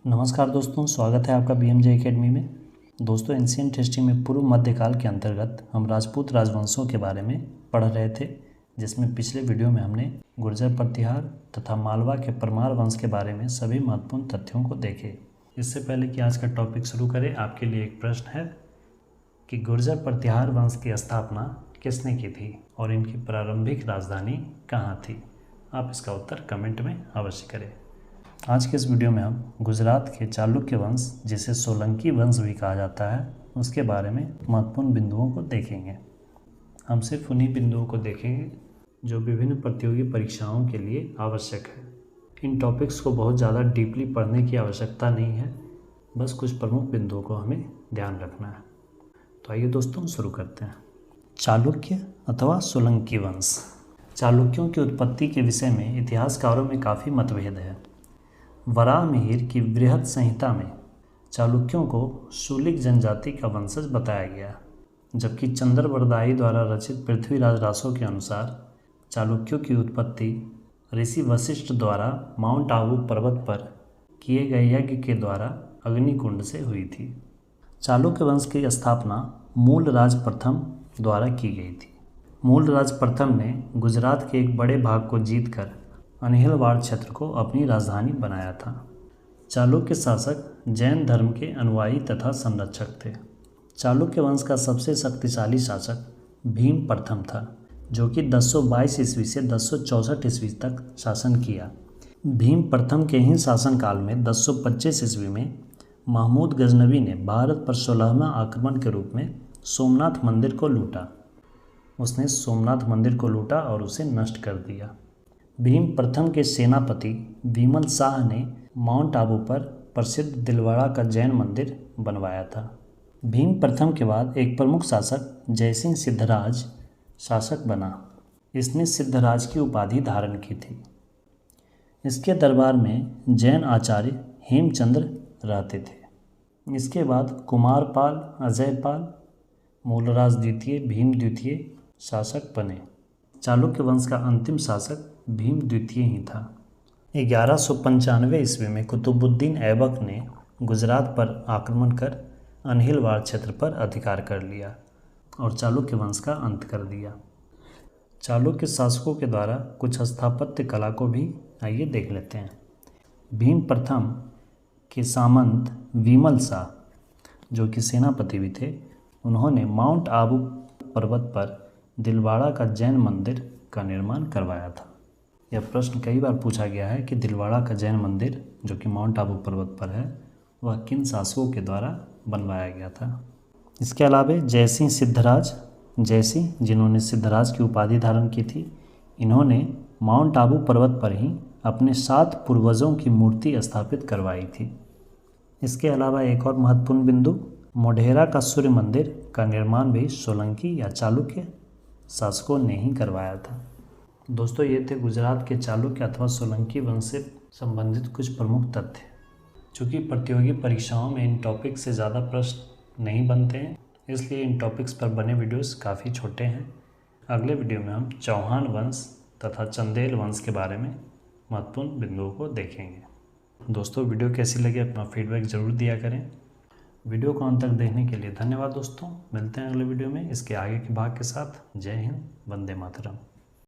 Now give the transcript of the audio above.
नमस्कार दोस्तों, स्वागत है आपका BMJ एकेडमी में। दोस्तों, एंशिएंट हिस्ट्री में पूर्व मध्यकाल के अंतर्गत हम राजपूत राजवंशों के बारे में पढ़ रहे थे, जिसमें पिछले वीडियो में हमने गुर्जर प्रतिहार तथा मालवा के परमार वंश के बारे में सभी महत्वपूर्ण तथ्यों को देखे। इससे पहले कि आज का टॉपिक शुरू करें, आपके लिए एक प्रश्न है कि गुर्जर प्रतिहार वंश की स्थापना किसने की थी और इनकी प्रारंभिक राजधानी कहाँ थी। आप इसका उत्तर कमेंट में अवश्य करें। आज के इस वीडियो में हम गुजरात के चालुक्य वंश, जिसे सोलंकी वंश भी कहा जाता है, उसके बारे में महत्वपूर्ण बिंदुओं को देखेंगे। हम सिर्फ उन्हीं बिंदुओं को देखेंगे जो विभिन्न प्रतियोगी परीक्षाओं के लिए आवश्यक है। इन टॉपिक्स को बहुत ज़्यादा डीपली पढ़ने की आवश्यकता नहीं है, बस कुछ प्रमुख बिंदुओं को हमें ध्यान रखना है। तो आइए दोस्तों, शुरू करते हैं। चालुक्य अथवा सोलंकी वंश। चालुक्यों की उत्पत्ति के विषय में इतिहासकारों में काफ़ी मतभेद है। वराहमिहिर की बृहद संहिता में चालुक्यों को शूलिक जनजाति का वंशज बताया गया, जबकि चंद्रवरदायी द्वारा रचित पृथ्वीराज रासो के अनुसार चालुक्यों की उत्पत्ति ऋषि वशिष्ठ द्वारा माउंट आबू पर्वत पर किए गए यज्ञ के द्वारा अग्निकुंड से हुई थी। चालुक्य वंश की स्थापना मूलराज प्रथम द्वारा की गई थी। मूलराज प्रथम ने गुजरात के एक बड़े भाग को जीतकर अनहिलवाड़ क्षेत्र को अपनी राजधानी बनाया था। चालुक्य शासक जैन धर्म के अनुयायी तथा संरक्षक थे। चालुक्य वंश का सबसे शक्तिशाली शासक भीम प्रथम था, जो कि 1022 ईस्वी से 1064 ईस्वी तक शासन किया। भीम प्रथम के ही शासनकाल में 1025 ईस्वी में महमूद गजनवी ने भारत पर 16वां आक्रमण के रूप में सोमनाथ मंदिर को लूटा। उसने सोमनाथ मंदिर को लूटा और उसे नष्ट कर दिया। भीम प्रथम के सेनापति विमल शाह ने माउंट आबू पर प्रसिद्ध दिलवाड़ा का जैन मंदिर बनवाया था। भीम प्रथम के बाद एक प्रमुख शासक जयसिंह सिद्धराज शासक बना। इसने सिद्धराज की उपाधि धारण की थी। इसके दरबार में जैन आचार्य हेमचंद्र रहते थे। इसके बाद कुमारपाल, अजयपाल, मूलराज द्वितीय, भीम द्वितीय शासक बने। चालुक्य वंश का अंतिम शासक भीम द्वितीय ही था। 1195 ईस्वी में कुतुबुद्दीन ऐबक ने गुजरात पर आक्रमण कर अनहिलवाड़ क्षेत्र पर अधिकार कर लिया और चालुक्य वंश का अंत कर दिया। चालुक्य शासकों के द्वारा कुछ स्थापत्य कला को भी आइए देख लेते हैं। भीम प्रथम के सामंत विमल शाह, जो कि सेनापति भी थे, उन्होंने माउंट आबू पर्वत पर दिलवाड़ा का जैन मंदिर का निर्माण करवाया था। यह प्रश्न कई बार पूछा गया है कि दिलवाड़ा का जैन मंदिर, जो कि माउंट आबू पर्वत पर है, वह किन शासकों के द्वारा बनवाया गया था। इसके अलावा जयसिंह सिद्धराज, जयसिंह जिन्होंने सिद्धराज की उपाधि धारण की थी, इन्होंने माउंट आबू पर्वत पर ही अपने 7 पूर्वजों की मूर्ति स्थापित करवाई थी। इसके अलावा एक और महत्वपूर्ण बिंदु, मोढेरा का सूर्य मंदिर का निर्माण भी सोलंकी या चालुक्य शासकों ने ही करवाया था। दोस्तों, ये थे गुजरात के चालुक्य अथवा सोलंकी वंश से संबंधित कुछ प्रमुख तथ्य। चूँकि प्रतियोगी परीक्षाओं में इन टॉपिक से ज़्यादा प्रश्न नहीं बनते हैं, इसलिए इन टॉपिक्स पर बने वीडियोस काफ़ी छोटे हैं। अगले वीडियो में हम चौहान वंश तथा चंदेल वंश के बारे में महत्वपूर्ण बिंदुओं को देखेंगे। दोस्तों, वीडियो कैसी लगी अपना फीडबैक ज़रूर दिया करें। वीडियो को अंत तक देखने के लिए धन्यवाद दोस्तों। मिलते हैं अगले वीडियो में इसके आगे के भाग के साथ। जय हिंद, वंदे मातरम।